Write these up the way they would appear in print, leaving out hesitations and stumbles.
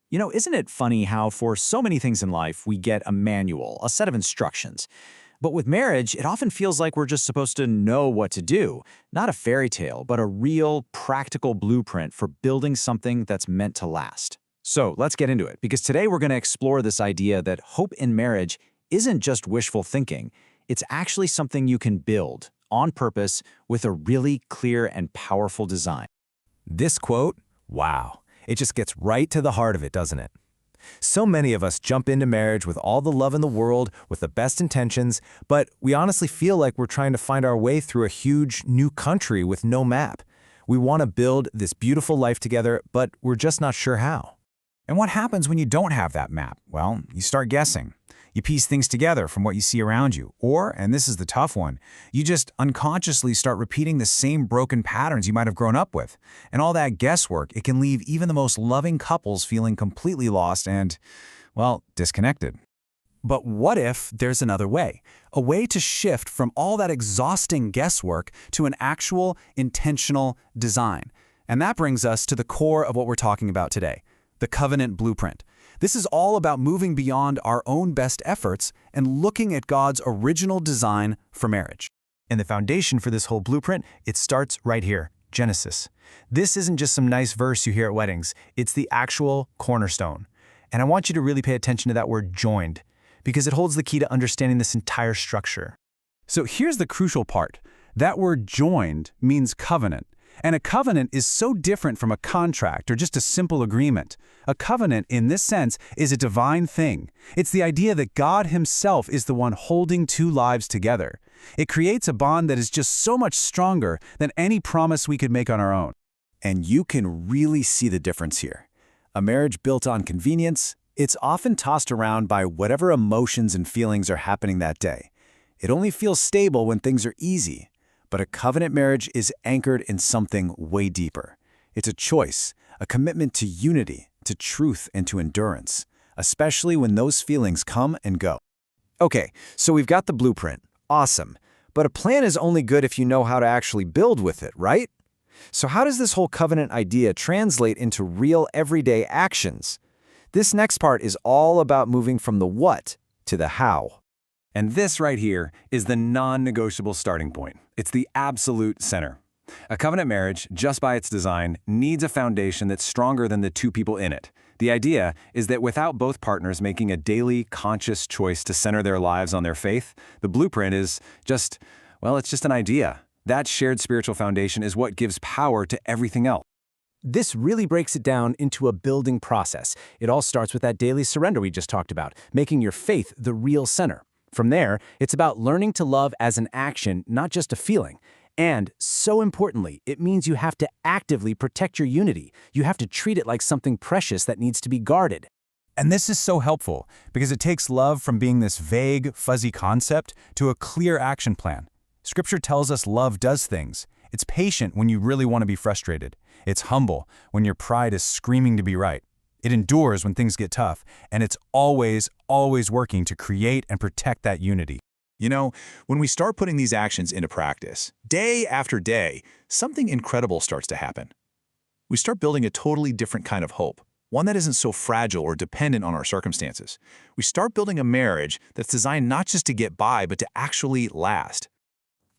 Isn't it funny how for so many things in life we get a manual, a set of instructions? But with marriage, it often feels like we're just supposed to know what to do. Not a fairy tale, but a real, practical blueprint for building something that's meant to last. So let's get into it, because today we're going to explore this idea that hope in marriage isn't just wishful thinking. It's actually something you can build on purpose with a really clear and powerful design. This quote, wow, it just gets right to the heart of it, doesn't it? So many of us jump into marriage with all the love in the world, with the best intentions, but we honestly feel like we're trying to find our way through a huge new country with no map. We want to build this beautiful life together, but we're just not sure how. And what happens when you don't have that map? Well, you start guessing. You piece things together from what you see around you. Or, and this is the tough one, you just unconsciously start repeating the same broken patterns you might have grown up with. And all that guesswork, it can leave even the most loving couples feeling completely lost and, well, disconnected. But what if there's another way? A way to shift from all that exhausting guesswork to an actual, intentional design. And that brings us to the core of what we're talking about today, the Covenant Blueprint. This is all about moving beyond our own best efforts and looking at God's original design for marriage. And the foundation for this whole blueprint, it starts right here, Genesis. This isn't just some nice verse you hear at weddings. It's the actual cornerstone. And I want you to really pay attention to that word joined, because it holds the key to understanding this entire structure. So here's the crucial part. That word joined means covenant. And a covenant is so different from a contract or just a simple agreement. A covenant, in this sense, is a divine thing. It's the idea that God Himself is the one holding two lives together. It creates a bond that is just so much stronger than any promise we could make on our own. And you can really see the difference here. A marriage built on convenience, it's often tossed around by whatever emotions and feelings are happening that day. It only feels stable when things are easy. But a covenant marriage is anchored in something way deeper. It's a choice, a commitment to unity, to truth, and to endurance, especially when those feelings come and go. Okay, so we've got the blueprint. Awesome. But a plan is only good if you know how to actually build with it, right? So how does this whole covenant idea translate into real everyday actions? This next part is all about moving from the what to the how. And this right here is the non-negotiable starting point. It's the absolute center. A covenant marriage, just by its design, needs a foundation that's stronger than the two people in it. The idea is that without both partners making a daily, conscious choice to center their lives on their faith, the blueprint is just, well, it's just an idea. That shared spiritual foundation is what gives power to everything else. This really breaks it down into a building process. It all starts with that daily surrender we just talked about, making your faith the real center. From there, it's about learning to love as an action, not just a feeling. And, so importantly, it means you have to actively protect your unity. You have to treat it like something precious that needs to be guarded. And this is so helpful because it takes love from being this vague, fuzzy concept to a clear action plan. Scripture tells us love does things. It's patient when you really want to be frustrated. It's humble when your pride is screaming to be right. It endures when things get tough, and it's always, always working to create and protect that unity. You know, when we start putting these actions into practice, day after day, something incredible starts to happen. We start building a totally different kind of hope, one that isn't so fragile or dependent on our circumstances. We start building a marriage that's designed not just to get by, but to actually last.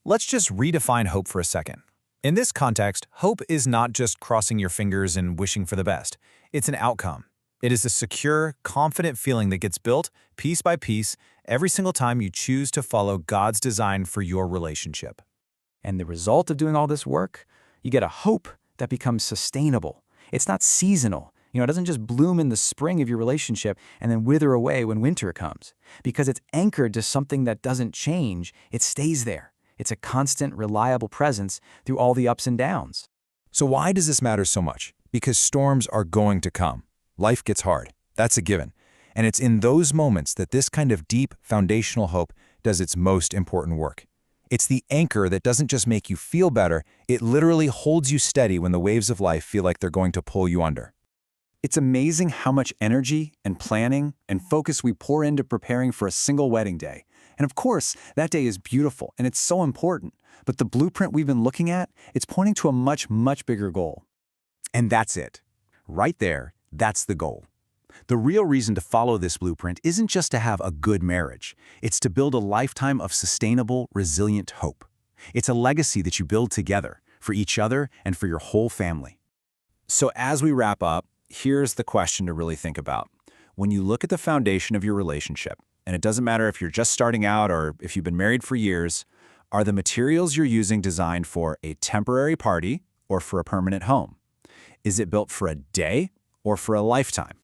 Let's just redefine hope for a second. In this context, hope is not just crossing your fingers and wishing for the best. It's an outcome. It is a secure, confident feeling that gets built piece by piece every single time you choose to follow God's design for your relationship. And the result of doing all this work, you get a hope that becomes sustainable. It's not seasonal. It doesn't just bloom in the spring of your relationship and then wither away when winter comes. Because it's anchored to something that doesn't change, it stays there. It's a constant, reliable presence through all the ups and downs. So why does this matter so much? Because storms are going to come. Life gets hard. That's a given. And it's in those moments that this kind of deep, foundational hope does its most important work. It's the anchor that doesn't just make you feel better, it literally holds you steady when the waves of life feel like they're going to pull you under. It's amazing how much energy and planning and focus we pour into preparing for a single wedding day. And of course, that day is beautiful and it's so important. But the blueprint we've been looking at, it's pointing to a much, much bigger goal. And that's it. Right there, that's the goal. The real reason to follow this blueprint isn't just to have a good marriage. It's to build a lifetime of sustainable, resilient hope. It's a legacy that you build together, for each other and for your whole family. So as we wrap up, here's the question to really think about. When you look at the foundation of your relationship, and it doesn't matter if you're just starting out or if you've been married for years, are the materials you're using designed for a temporary party or for a permanent home? Is it built for a day or for a lifetime?